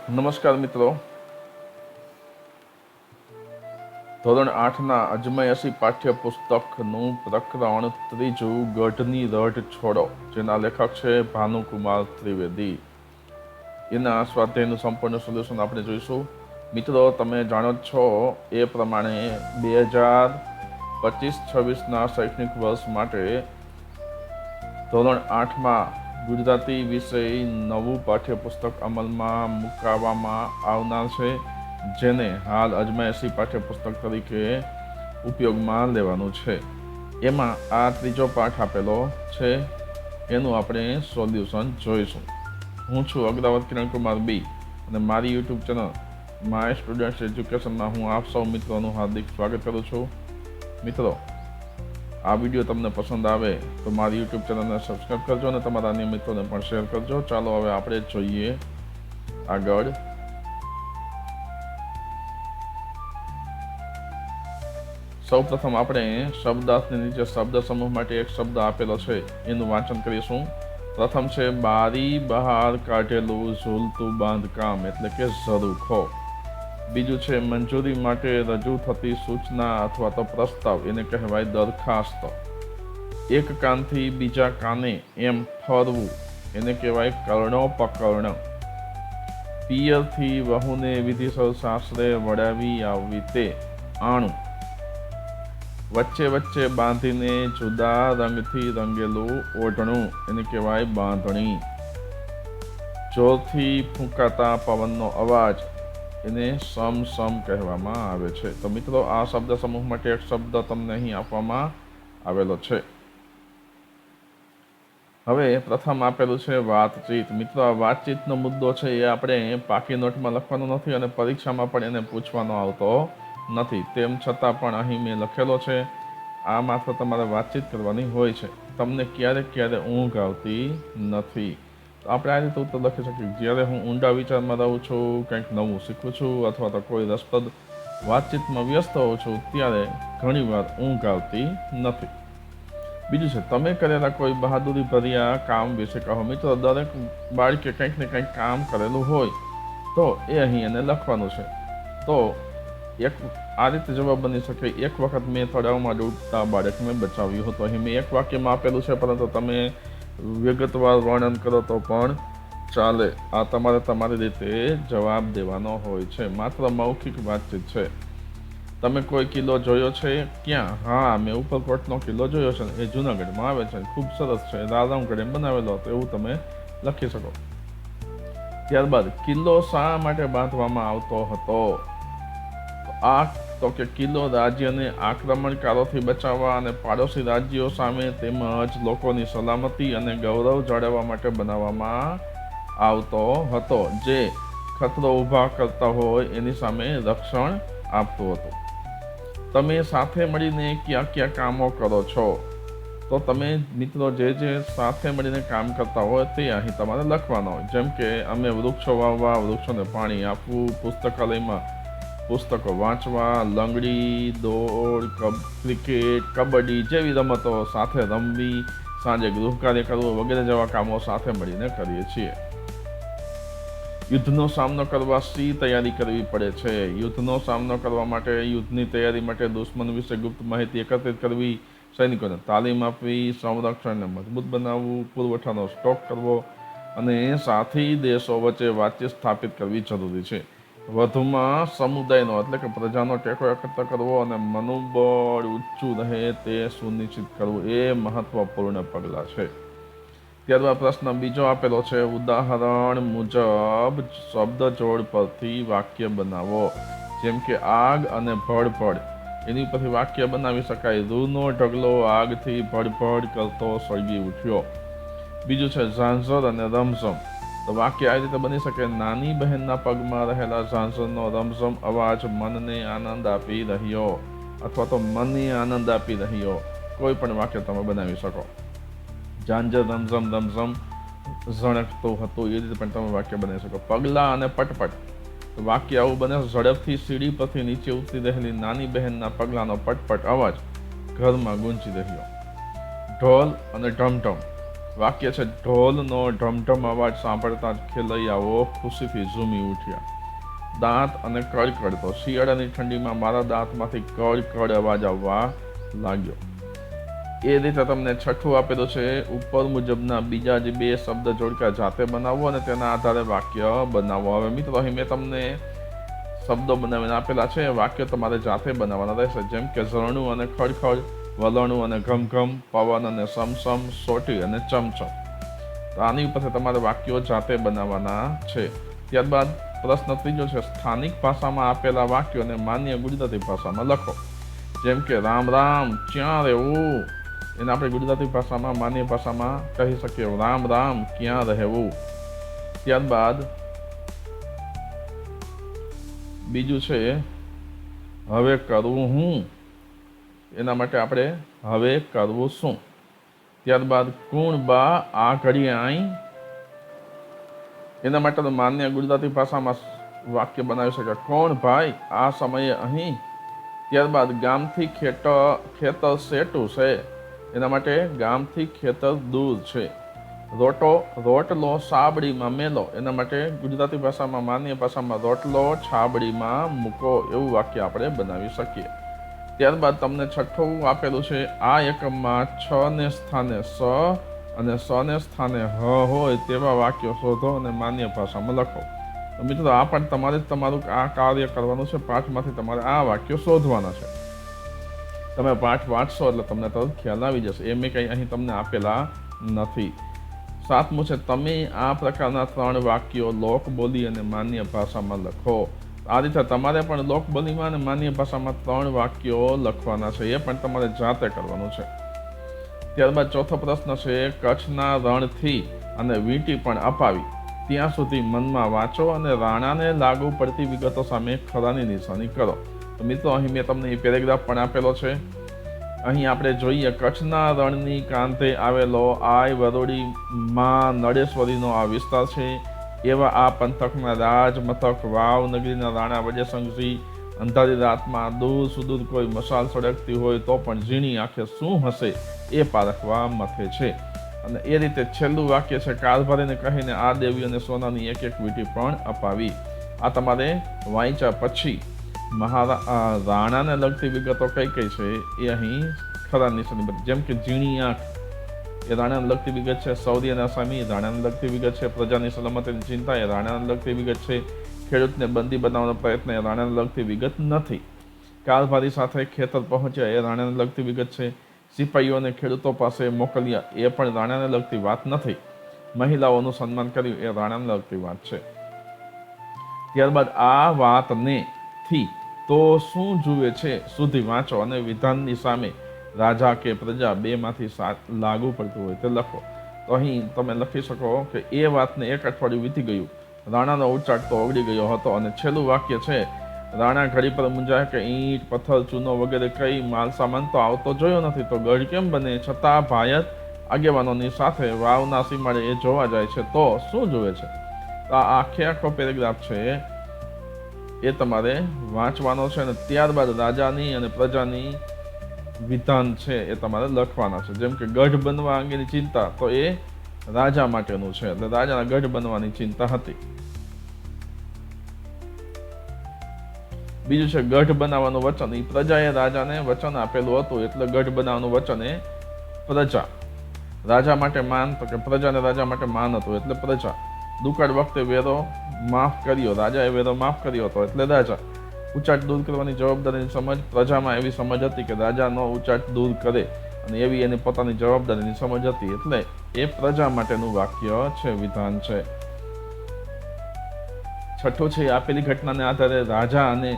નમસ્કાર મિત્રો, ધોરણ 8ના અજમાયશી પાઠ્યપુસ્તકનું પ્રકરણ 3 ગઢની રઢ છોડો, જેના લેખક છે ભાનુકુમાર ત્રિવેદી. એના સ્વાધ્યાયનું સંપૂર્ણ સોલ્યુશન આપણે જોઈશું. મિત્રો, તમે જાણો છો એ પ્રમાણે 2025-26ના શૈક્ષણિક વર્ષ માટે ધોરણ 8માં ગુજરાતી વિષય નવું પાઠ્યપુસ્તક અમલમાં મૂકવામાં આવનાર છે, જેને હાલ અજમાયશી પાઠ્યપુસ્તક તરીકે ઉપયોગમાં લેવાનું છે. એમાં આ ત્રીજો પાઠ આપેલો છે, એનું આપણે સોલ્યુશન જોઈશું. હું છું અગ્રવત કિરણકુમાર બી અને મારી યુટ્યુબ ચેનલ માય સ્ટુડન્ટ્સ એજ્યુકેશનમાં હું આપ સૌ મિત્રોનું હાર્દિક સ્વાગત કરું છું. મિત્રો, આ વિડીયો તમને પસંદ આવે તો મારી યુટ્યુબ ચેનલને સબસ્ક્રાઈબ કરજો અને તમારા અન્ય મિત્રોને પણ શેર કરજો. ચાલો હવે આપણે જોઈએ આગળ. સૌપ્રથમ આપણે શબ્દાર્થની નીચે શબ્દ સમૂહ માટે એક શબ્દ આપેલો છે, એનું વાંચન કરીશું. પ્રથમ છે બારી બહાર કાઢેલું ઝૂલતું બાંધકામ, એટલે કે ઝરૂખો. બીજું છે મંજૂરી માટે રજૂ થતી સૂચના અથવા તો પ્રસ્તાવ, એને કહેવાય દરખાસ્ત. એક કાનથી બીજા કાને એમ ફરવું, એને કહેવાય કર્ણોપકર્ણ. પિયરથી વહુને વિધિસર સાસરે વડાવી આવવી, તે આણું. વચ્ચે વચ્ચે બાંધીને જુદા રંગથી રંગેલું ઓઢણું, એને કહેવાય બાંધણી. જોરથી ફૂંકાતા પવનનો અવાજ, એને સમ કહેવામાં આવે છે. તો મિત્રો, આ શબ્દ સમૂહ માટે એક શબ્દ તમને અહીં આપવામાં આવેલો છે. હવે પ્રથમ આપેલું છે વાતચીત. મિત્રો, આ વાતચીતનો મુદ્દો છે એ આપણે પાકી નોટમાં લખવાનો નથી અને પરીક્ષામાં પણ એને પૂછવાનો આવતો નથી. તેમ છતાં પણ અહીં મેં લખેલો છે. આ માત્ર તમારે વાતચીત કરવાની હોય છે. તમને ક્યારે ઊંઘ આવતી નથી. તો આપણે આ રીતે ઉત્તર લખી શકીએ: જ્યારે હું ઊંડા વિચારમાં રહું છું, કંઈક નવું શીખું છું અથવા તો કોઈ રસપ્રદ વાતચીતમાં વ્યસ્ત હોઉં છું, ત્યારે ઘણીવાર ઊંઘ આવતી નથી. બીજું છે તમે કરેલા કોઈ બહાદુરી ભર્યા કામ વિશે કહો. મિત્રો, દરેક બાળકે કંઈક ને કંઈક કામ કરેલું હોય તો એ અહીં એને લખવાનું છે. તો એક આ રીતે જવાબ બની શકે: એક વખત મેં તળાવમાં ડૂબતા બાળકને બચાવ્યું હતું. અહીં મેં એક વાક્યમાં આપેલું છે, પરંતુ તમે વિગતવાર વર્ણન કરો તો પણ ચાલે. આ તમારે તમારી રીતે જવાબ દેવાનો હોય છે. માત્ર મૌખિક વાતચીત છે. તમે કોઈ કિલ્લો જોયો છે? ક્યાં? હા, મેં ઉપરકોટનો કિલ્લો જોયો છે, એ જૂનાગઢમાં આવે છે, ખૂબ સરસ છે, રાજામગઢે બનાવેલો હતો, એવું તમે લખી શકો. ત્યારબાદ કિલ્લો શા માટે બાંધવામાં આવતો હતો? તો કે કિલ્લો રાજ્યને આક્રમણકારોથી બચાવવા અને પાડોશી રાજ્યો સામે તેમજ લોકોની સલામતી અને ગૌરવ જાળવવા માટે બનાવવામાં આવતો હતો, જે ખતરો ઊભા કરતા હોય એની સામે રક્ષણ આપતું હતું. તમે સાથે મળીને ક્યાં કામો કરો છો? તો તમે મિત્રો જે સાથે મળીને કામ કરતા હોય તે અહીં તમારે લખવાનો હોય. જેમ કે અમે વૃક્ષો વાવવા, વૃક્ષોને પાણી આપવું, પુસ્તકાલયમાં પુસ્તકો વાંચવા, લંગડી, દોડ, ક્રિકેટ, કબડ્ડી જેવી રમતો સાથે રમવી, સાંજે ગૃહ કાર્ય કરવું વગેરે જેવા કામો સાથે મળીને કરીએ છીએ. યુદ્ધનો સામનો કરવા શી તૈયારી કરવી પડે છે? યુદ્ધનો સામનો કરવા માટે, યુદ્ધની તૈયારી માટે દુશ્મન વિશે ગુપ્ત માહિતી એકત્રિત કરવી, સૈનિકોને તાલીમ આપવી, સંરક્ષણને મજબૂત બનાવવું, પુરવઠાનો સ્ટોક કરવો અને સાથી દેશો વચ્ચે વાતચીત સ્થાપિત કરવી જરૂરી છે. વધુમાં સમુદાયનો એટલે કે પ્રજાનો ટેકો એકત્ર કરવો અને મનોબળ ઊંચું રહે તે સુનિશ્ચિત કરવું, એ મહત્વપૂર્ણ પગલાં છે. ત્યારબાદ પ્રશ્ન બીજો આપેલો છે: ઉદાહરણ મુજબ શબ્દ જોડ પરથી વાક્ય બનાવો. જેમ કે આગ અને ભડભડ, એની પરથી વાક્ય બનાવી શકાય: રૂનો ઢગલો આગથી ભડભડ કરતો સળગી ઉઠ્યો. બીજું છે ઝાંઝર અને રમઝમ. તો વાક્ય આ રીતે બની શકે: નાની બહેનના પગમાં રહેલા ઝાંઝરનો રમઝમ અવાજ મનને આનંદ આપી રહ્યો, અથવા તો મનને આનંદ આપી રહ્યો. કોઈ પણ વાક્ય તમે બનાવી શકો. ઝાંઝર રમઝમ ઝણકતું હતું, એ રીતે પણ તમે વાક્ય બનાવી શકો. પગલા અને પટપટ, તો વાક્ય આવું બને: ઝડપથી સીડી પરથી નીચે ઉતરી રહેલી નાની બહેનના પગલાનો પટપટ અવાજ ઘરમાં ગુંજી રહ્યો. ઢોલ અને ઢમઢમ, વાક્ય છે, ઢોલનો ઢમઢમ અવાજ સાંભળતા જ ખેલૈયાઓ ખુશીથી ઝૂમી ઉઠ્યા. દાંત અને કડકડતો. શિયાળાની ઠંડીમાં મારા દાંતમાંથી કડ અવાજ આવવા લાગ્યો. એ રીતે તમને છઠ્ઠું આપેલું છે, ઉપર મુજબના બીજા જે 2 શબ્દ જોડકા જાતે બનાવો અને તેના આધારે વાક્ય બનાવો. હવે મિત્રો, અહીં મેં તમને શબ્દો બનાવીને આપેલા છે, વાક્ય તમારે જાતે બનાવવાના રહેશે. જેમ કે ઝરણું અને ખડખડ, વલણું અને ઘમઘમ, પવન અને સમસમ, સોટી અને ચમચમ. તો આની ઉપરથી તમારે વાક્યો જાતે બનાવવાના છે. ત્યારબાદ પ્રશ્ન ત્રીજો છે, સ્થાનિક ભાષામાં આપેલા વાક્યોને માન્ય ગુજરાતી ભાષામાં લખો. જેમ કે રામ રામ ક્યાં રહેવું, એને આપણે ગુજરાતી ભાષામાં માન્ય ભાષામાં કહી શકીએ રામ રામ ક્યાં રહેવું. ત્યારબાદ બીજું છે, હવે કરવું હું, એના માટે આપણે હવે કરવું શું. ત્યારબાદ કુણ બા આ ઘડીએ આઈ, એના માટે માન્ય ગુજરાતી ભાષામાં વાક્ય બનાવી શકે, કોણ ભાઈ આ સમયે અહીં. ત્યારબાદ ગામથી ખેતર શેટું છે, એના માટે ગામથી ખેતર દૂર છે. રોટલો છાબડીમાં મેલો, એના માટે ગુજરાતી ભાષામાં માન્ય ભાષામાં રોટલો છાબડીમાં મૂકો, એવું વાક્ય આપણે બનાવી શકીએ. ત્યારબાદ તમને છઠ્ઠું આપેલું છે, આ એકમમાં છ ને સ્થાને સ અને સ ને સ્થાને હ હોય તેવા વાક્યો શોધો અને માન્ય ભાષામાં લખો. તો મિત્રો, આ પણ તમારે જ તમારું આ કાર્ય કરવાનું છે. પાઠમાંથી તમારે આ વાક્યો શોધવાના છે. તમે પાઠ વાંચશો એટલે તમને તરત ખ્યાલ આવી જશે. એ મેં કંઈ અહીં તમને આપેલા નથી. 7મું છે, તમે આ પ્રકારના 3 વાક્યો લોકબોલી અને માન્ય ભાષામાં લખો. આ રીતે તમારે પણ લોકબોલીમાં અને માન્ય ભાષામાં 3 વાક્યો લખવાના છે. એ પણ તમારે જાતે કરવાનું છે. ત્યારબાદ ચોથો પ્રશ્ન છે, કચ્છના રણથી અને વીંટી પણ અપાવી ત્યાં સુધી મનમાં વાંચો અને રાણાને લાગુ પડતી વિગતો સામે ખરાની નિશાની કરો. તો મિત્રો, અહીં મેં તમને એ પેરેગ્રાફ પણ આપેલો છે. અહીં આપણે જોઈએ, કચ્છના રણની કાંઠે આવેલો આય વરોડી માં નળેશ્વરીનો આ વિસ્તાર છે. એવા આ પંથકના રાજમથક વાવ નગરીના રાણા વજયસંઘજી અંધારી રાતમાં દૂર સુદૂર કોઈ મશાલ સળગતી હોય તો પણ ઝીણી આંખે શું હશે એ પારખવા મથે છે. અને એ રીતે છેલ્લું વાક્ય છે, કારભારીને કહીને આ દેવીઓને સોનાની એક વીંટી પણ અપાવી. આ તમારે વાંચ્યા પછી રાણાને લગતી વિગતો કઈ કઈ છે એ અહીં ખરા નિશાની બધી. જેમ કે ઝીણી આંખ એ રાણાને લગતી વિગત છે. શૌર્ય અને અસામી રાણાને લગતી વિગત છે. પ્રજાની સલામતીની ચિંતા એ રાણાને લગતી વિગત છે. ખેડૂતને બંદી બનાવવાનો પ્રયત્ન એ રાણાને લગતી વિગત નથી. કારભારી સાથે ખેતર પહોંચ્યા એ રાણાને લગતી વિગત છે. સિપાહીઓને ખેડૂતો પાસે મોકલ્યા એ પણ રાણાને લગતી વાત નથી. મહિલાઓનું સન્માન કર્યું એ રાણાને લગતી વાત છે. ત્યારબાદ આ વાતને થી તો શું જુએ છે સુધી વાંચો અને વિધાનની સામે રાજા કે પ્રજા 2માંથી લાગુ પડતું હોય તે લખો. તો અહીં તમે લખી શકો કે એ વાતને 1 અઠવાડિયું વીતી ગયું, રાણાનો ઉચ્ચાટ તો ઓગળી ગયો હતો. અને છેલ્લું વાક્ય છે, રાણા ઘડી પર મૂંઝાય કે ઈંટ પથ્થર ચૂનો વગેરે કઈ માલ સામાન તો આવતો જોયો નથી, તો ગઢ કેમ બને. છતાં ભાયત આગેવાનોની સાથે વાવના સીમાડે એ જોવા જાય છે તો શું જુએ છે. તો આ આખો પેરેગ્રાફ છે એ તમારે વાંચવાનો છે. અને ત્યારબાદ રાજાની અને પ્રજાની વિધાન છે એ તમારે લખવાના છે. જેમ કે ગઢ બનવા અંગેની ચિંતા, તો એ રાજા માટેનું છે, એટલે રાજાના ગઢ બનવાની ચિંતા હતી. બીજું છે, ગઢ બનાવવાનું વચન. એ પ્રજાએ રાજાને વચન આપેલું હતું, એટલે ગઢ બનાવવાનું વચન એ પ્રજા. રાજા માટે માન, તો કે પ્રજાને રાજા માટે માન હતું એટલે પ્રજા. દુકાળ વખતે વેરો માફ કર્યો, રાજાએ વેરો માફ કર્યો હતો એટલે રાજા. ઉચાટ દૂર કરવાની જવાબદારીની સમજ, પ્રજામાં એવી સમજ હતી કે રાજાનો ઉચાટ દૂર કરે અને એવી એની પોતાની જવાબદારીની સમજ હતી, એટલે એ પ્રજા માટેનું વાક્ય છે, વિધાન છે. છઠ્ઠું છે, આપેલી ઘટનાને આધારે રાજા અને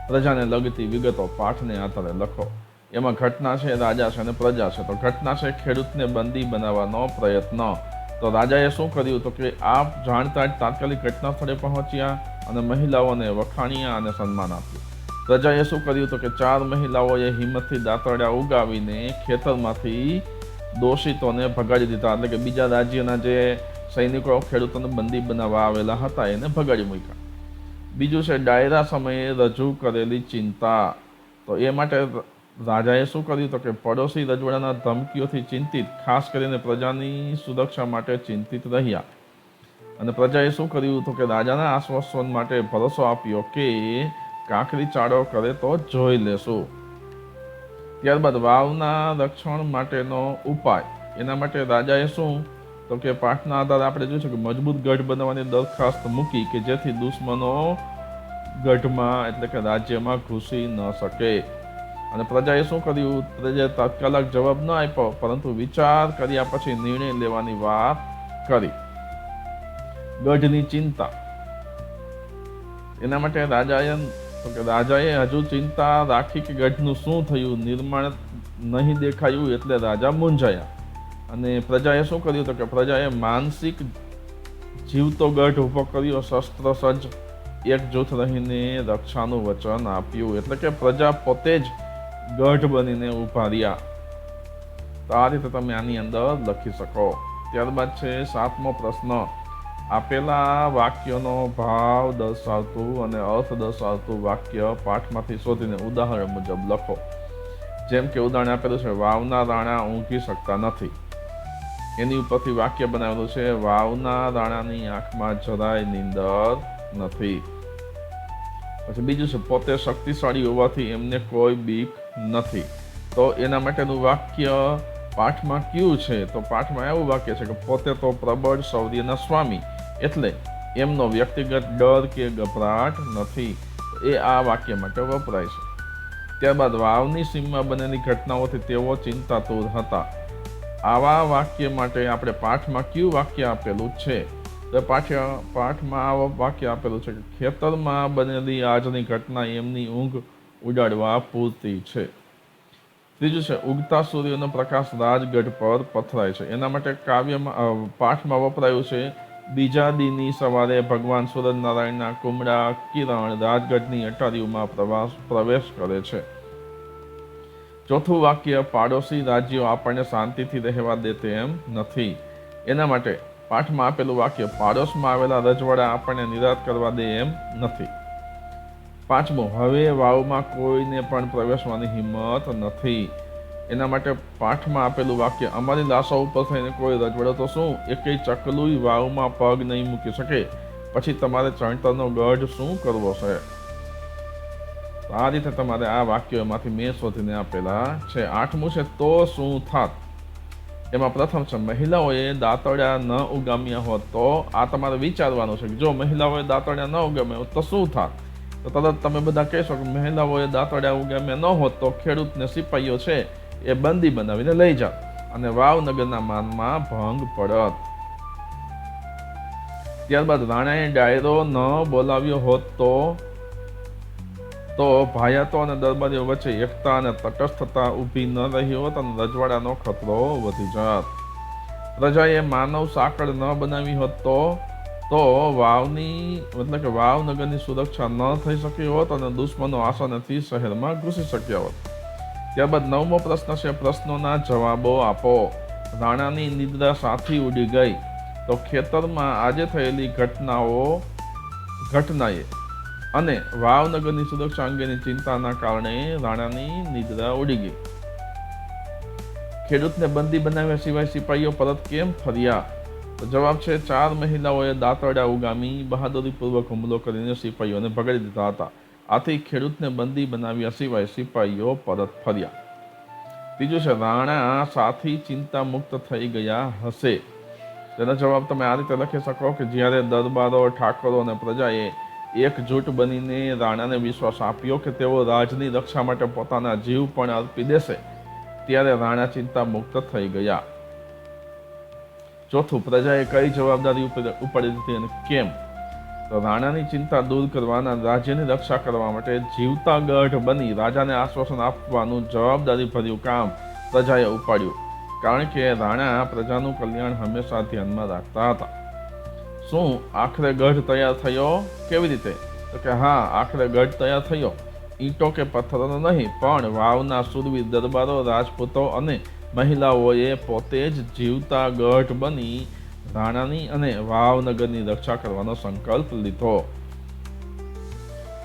પ્રજાને લગતી વિગતો પાઠને આધારે લખો. એમાં ઘટના છે, રાજા છે અને પ્રજા છે. તો ઘટના છે, ખેડૂતને બંદી બનાવવાનો પ્રયત્ન. તો રાજાએ શું કર્યું, તો કે આપ જાણતા જ તાત્કાલિક ઘટના સ્થળે પહોંચ્યા અને મહિલાઓને વખાણ્યા અને સન્માન આપ્યું. પ્રજાએ શું કર્યું, તો કે 4 મહિલાઓએ હિંમતથી દાંતરડા ઉગાવીને ખેતરમાંથી દોષિતોને ભગાડી દીધા. એટલે કે બીજા રાજ્યના જે સૈનિકો ખેડૂતોને બંદી બનાવવા આવેલા હતા એને ભગાડી મૂક્યા. બીજું છે, ડાયરા સમયે રજૂ કરેલી ચિંતા. તો એ માટે રાજાએ શું કર્યું તો કે પડોશી રજવાડાના ધમકીઓથી ચિંતિત, ખાસ કરીને પ્રજાની સુરક્ષા માટે ચિંતિત રહ્યા. અને પ્રજાએ શું કર્યું તો કે રાજાના આશ્વાસન માટે ભરોસો આપ્યો કે કાંકરી ચાળો કરે તો જોઈ લેશું. ત્યારબાદ વાવના રક્ષણ માટેનો ઉપાય. એના માટે રાજાએ શું તો કે પાઠના આધારે આપણે જોઈશું કે મજબૂત ગઢ બનાવવાની દરખાસ્ત મૂકી કે જેથી દુશ્મનો ગઢમાં એટલે કે રાજ્યમાં ઘૂસી ન શકે. અને પ્રજાએ શું કર્યું? પ્રજાએ તાત્કાલિક જવાબ ન આપ્યો, પરંતુ વિચાર કર્યા પછી નિર્ણય લેવાની વાત કરી. ગઢની ચિંતા. એના માટે રાજાએ હજુ ચિંતા રાખી કે ગઢનું શું થયું, નિર્માણ નહીં દેખાયું, એટલે રાજા મૂંઝાયા. અને પ્રજાએ શું કર્યું તો કે પ્રજાએ માનસિક જીવતો ગઢ ઊભો કર્યો, શસ્ત્ર સજ્જ એકજૂથ રહીને રક્ષાનું વચન આપ્યું. એટલે કે પ્રજા પોતે જ ગઢ બનીને ઊભા રહ્યા. તો આ રીતે તમે આની અંદર લખી શકો. ત્યારબાદ છે 7મો પ્રશ્ન. આપેલા વાક્યનો ભાવ દર્શાવતું અને અર્થ દર્શાવતું વાક્ય પાઠમાંથી શોધીને ઉદાહરણ મુજબ લખો. જેમ કે ઉદાહરણ આપેલું છે, વાવના રાણા ઊંઘી શકતા નથી. એની ઉપરથી વાક્ય બનાવેલું છે, વાવના રાણાની આંખમાં જરાય નીંદર નથી. પછી બીજું છે, પોતે શક્તિશાળી હોવાથી એમને કોઈ બીક નથી. તો એના માટેનું વાક્ય પાઠમાં કયું છે? તો પાઠમાં એવું વાક્ય છે કે પોતે તો પ્રબળ શૌર્યના સ્વામી, એટલે એમનો વ્યક્તિગત ડર કે ગભરાટ નથી. એ આ વાક્ય માટે વપરાય છે. ત્યારબાદ વાવની સીમમાં બનેલી ઘટનાઓથી તેઓ ચિંતાતુર હતા. આવા વાક્ય માટે આપણે પાઠમાં કયું વાક્ય આપેલું છે? તો પાઠમાં આવા વાક્ય આપેલું છે કે ખેતરમાં બનેલી આજની ઘટના એમની ઊંઘ ઉડાડવા પૂરતી છે. ત્રીજું છે, ઉગતા સૂર્યનો પ્રકાશ રાજગઢ પર પથરાય છે. એના માટે પાઠમાં વપરાયું છે, બીજા દીની સવારે ભગવાન સૂર્યનારાયણના કુમળા કિરણ રાજગઢની અટારીઓમાં પ્રવેશ કરે છે. ચોથું વાક્ય, પાડોશી રાજ્યો આપણને શાંતિથી રહેવા દે તેમ નથી. એના માટે પાઠમાં આપેલું વાક્ય, પાડોશમાં આવેલા રજવાડા આપણને નિરાશ કરવા દે એમ નથી. 5મું, હવે વાવમાં કોઈને પણ પ્રવેશવાની હિંમત નથી. એના માટે પાઠમાં આપેલું વાક્ય, અમારી લાશો ઉપર થઈને કોઈ રજવાડો તો શું, એકેય ચકલું વાવમાં પગ નહીં મૂકી શકે, પછી તમારે ચણતરનો ગઢ શું કરવો છે? આ રીતે તમારે આ વાક્યોમાંથી મેં શોધીને આપેલા છે. 8મું છે, તો શું થાત. એમાં પ્રથમ છે, મહિલાઓએ દાંતરડા ન ઉગામ્યા હોત તો. આ તમારે વિચારવાનું છે કે જો મહિલાઓએ દાંતરડા ન ઉગામ્યા હોત તો શું થાત? તો તરત તમે બધા કહેશો કે મહિલાઓએ દાંતરડા ઉગામ્યા ન હોત તો ખેડૂતને સિપાહીઓ છે એ બંદી બનાવીને લઈ જાત અને વાવનગરના માનમાં ભંગ પડત. ત્યારબાદ રાણાએ ડાયરો ન બોલાવ્યો હોત તો ભાયાતો અને દરબારીઓ વચ્ચે એકતા અને તટસ્થતા ઊભી ન રહી હોત અને રજવાડાનો ખતરો વધી જાત. પ્રજાએ માનવ સાંકળ ન બનાવી હોત તો વાવનગરની સુરક્ષા ન થઈ શકી હોત અને દુશ્મનો આસાનીથી શહેરમાં ઘૂસી શક્યા હોત. ત્યારબાદ 9મો પ્રશ્ન છે, પ્રશ્નોના જવાબો આપો. રાણાની નિદ્રા સાથી ઉડી ગઈ તો ખેતરમાં આજે થયેલી ઘટનાએ અને વાવનગરની સુરક્ષા અંગેની ચિંતાના કારણે રાણાની નિદ્રા ઉડી ગઈ. ખેડૂતને બંદી બનાવ્યા સિવાય સિપાહીઓ પરત કેમ ફર્યા? તો જવાબ છે, 4 મહિલાઓએ દાંતરડા ઉગામી બહાદુરીપૂર્વક હુમલો કરીને સિપાહીઓને ભગાડી દીધા હતા. આથી ખેડૂતને બંદી બનાવ્યા સિવાય સિપાહીઓ પરત ફર્યા. ત્રીજું છે, રાણા સાથી ચિંતા મુક્ત થઈ ગયા હશે. તેનો જવાબ તમે આ રીતે લખી શકો કે જ્યારે દરબારો, ઠાકોરો અને પ્રજાએ એકજૂટ બનીને રાણાને વિશ્વાસ આપ્યો કે તેઓ રાજની રક્ષા માટે પોતાના જીવ પણ અર્પી દેશે, ત્યારે રાણા ચિંતા મુક્ત થઈ ગયા. ચોથું, પ્રજાએ કઈ જવાબદારી ઉપાડી દીધી અને કેમ? તો રાણાની ચિંતા દૂર કરવાના, રાજ્યની રક્ષા કરવા માટે જીવતા ગઢ બની રાજાને આશ્વાસન આપવાનું જવાબદારી ભર્યું કામ પ્રજાએ ઉપાડ્યું. કારણ કે રાણા પ્રજાનું કલ્યાણ હંમેશા ધ્યાનમાં રાખતા હતા. શું આખરે ગઢ તૈયાર થયો? કેવી રીતે? તો કે હા, આખરે ગઢ તૈયાર થયો. ઈંટો કે પથ્થરોનો નહીં, પણ વાવના શૂરવીર દરબારો, રાજપૂતો અને મહિલાઓએ પોતે જ જીવતા ગઢ બની રાણાની અને વાવનગરની રક્ષા કરવાનો સંકલ્પ લીધો.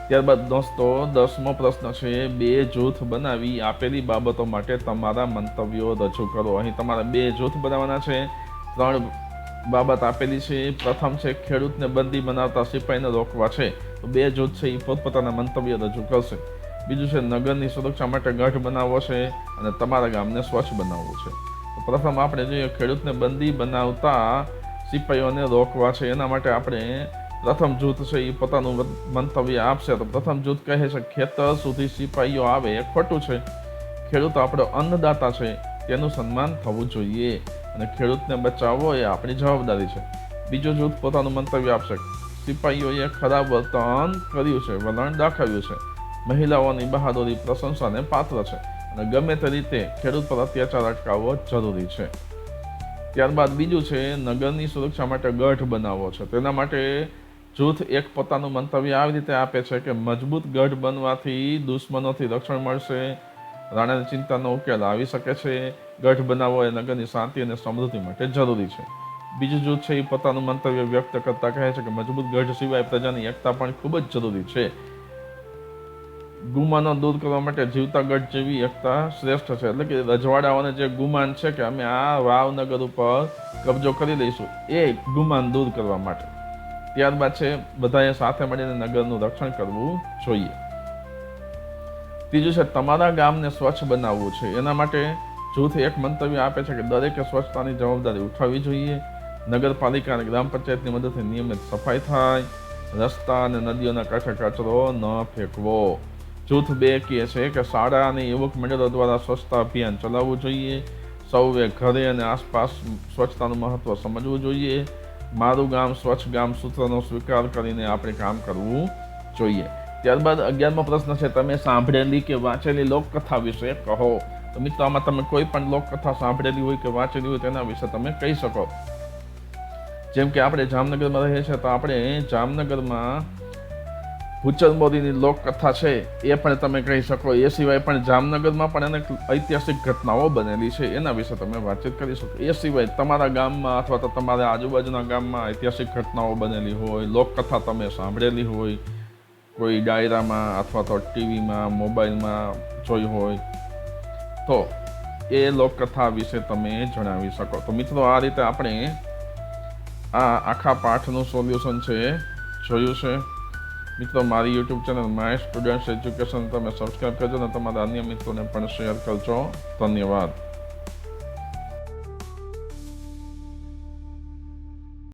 ત્યારબાદ દોસ્તો 10મો પ્રશ્ન છે, 2 જૂથ બનાવી આપેલી બાબતો માટે તમારા મંતવ્યો રજૂ કરો. અહીં તમારે 2 જૂથ બનાવવાના છે. 3 બાબત આપેલી છે. પ્રથમ છે ખેડૂતને બંદી બનાવતા સિપાહીને રોકવા છે, તો 2 જૂથ છે એ પોતપોતાના મંતવ્ય રજૂ કરશે. બીજું છે નગરની સુરક્ષા માટે ગઢ બનાવવો છે અને તમારા ગામને સ્વચ્છ બનાવવું છે. તો પ્રથમ આપણે જોઈએ ખેડૂતને બંદી બનાવતા સિપાહીઓને રોકવા છે. એના માટે આપણે પ્રથમ જૂથ છે એ પોતાનું મંતવ્ય આપશે. તો પ્રથમ જૂથ કહે છે ખેતર સુધી સિપાહીઓ આવે એ ખોટું છે. ખેડૂત આપણો અન્નદાતા છે, તેનું સન્માન થવું જોઈએ અને ખેડૂતને બચાવવો એ આપણી જવાબદારી છે. બીજું જૂથ પોતાનું મંતવ્ય આપશે સિપાહીઓએ ખરાબ વર્તન કર્યું છે, વલણ દાખવ્યું છે, મહિલાઓની બહાદુરી પ્રશંસાને પાત્ર છે અને ગમે તે રીતે ખેડૂત પર અત્યાચાર અટકાવવો જરૂરી છે. ત્યારબાદ બીજું છે નગરની સુરક્ષા માટે ગઢ બનાવવો છે. તેના માટે જૂથ એક પોતાનું મંતવ્ય આવી રીતે આપે છે કે મજબૂત ગઢ બનવાથી દુશ્મનોથી રક્ષણ મળશે, રાણાની ચિંતાનો ઉકેલ આવી શકે છે. ગઢ બનાવવો એ નગરની શાંતિ અને સમૃદ્ધિ માટે જરૂરી છે. બીજું જૂથ છે એ પોતાનું મંતવ્ય વ્યક્ત કરતા કહે છે કે મજબૂત ગઢ સિવાય પ્રજાની એકતા પણ ખૂબ જ જરૂરી છે. ગુમાનો દૂર કરવા માટે જીવતા ગઢ જેવી એકતા શ્રેષ્ઠ છે. એટલે કે રજવાડાઓને જે ગુમાન છે કે અમે આ વાવનગર ઉપર કબજો કરી લઈશું, એ ગુમાન દૂર કરવા માટે. ત્યારબાદ છે બધાએ સાથે મળીને નગરનું રક્ષણ કરવું જોઈએ. ત્રીજું છે તમારા ગામને સ્વચ્છ બનાવવું છે. એના માટે જૂથ એક મંતવ્ય આપે છે કે દરેકે સ્વચ્છતાની જવાબદારી ઉઠાવવી જોઈએ. નગરપાલિકા અને ગ્રામ પંચાયતની મદદથી નિયમિત સફાઈ થાય. રસ્તા અને નદીઓના કાંઠે કચરો ન ફેંકવો. જૂથ 2 કહે છે કે શાળા અને યુવક મંડળો દ્વારા સ્વચ્છતા અભિયાન ચલાવવું જોઈએ. સૌએ ઘરે અને આસપાસ સ્વચ્છતાનું મહત્વ સમજવું જોઈએ. મારું ગામ સ્વચ્છ ગામ સૂત્રનો સ્વીકાર કરીને આપણે કામ કરવું જોઈએ. ત્યારબાદ 11મો પ્રશ્ન છે તમે સાંભળેલી કે વાંચેલી લોકકથા વિશે કહો. તો મિત્રો આમાં તમે કોઈ પણ લોકકથા સાંભળેલી હોય કે વાંચેલી હોય તેના વિશે તમે કહી શકો. જેમ કે આપણે જામનગરમાં રહીએ છીએ તો આપણે જામનગરમાં ભૂચરમોરીની લોકકથા છે એ પણ તમે કહી શકો. એ સિવાય પણ જામનગરમાં પણ અનેક ઐતિહાસિક ઘટનાઓ બનેલી છે, એના વિશે તમે વાતચીત કરી શકો. એ સિવાય તમારા ગામમાં અથવા તો તમારા આજુબાજુના ગામમાં ઐતિહાસિક ઘટનાઓ બનેલી હોય, લોકકથા તમે સાંભળેલી હોય, કોઈ ડાયરામાં અથવા તો ટીવીમાં મોબાઈલમાં જોઈ હોય, તો એ લોકકથા વિશે તમે જણાવી શકો. તો મિત્રો આ રીતે આપણે આ આખા પાઠનું સોલ્યુશન છે જોયું છે. મિત્રો મારી YouTube channel my students education તમે સબસ્ક્રાઈબ કરજો અને તમારા અન્ય મિત્રોને પણ શેર કરજો. ધન્યવાદ.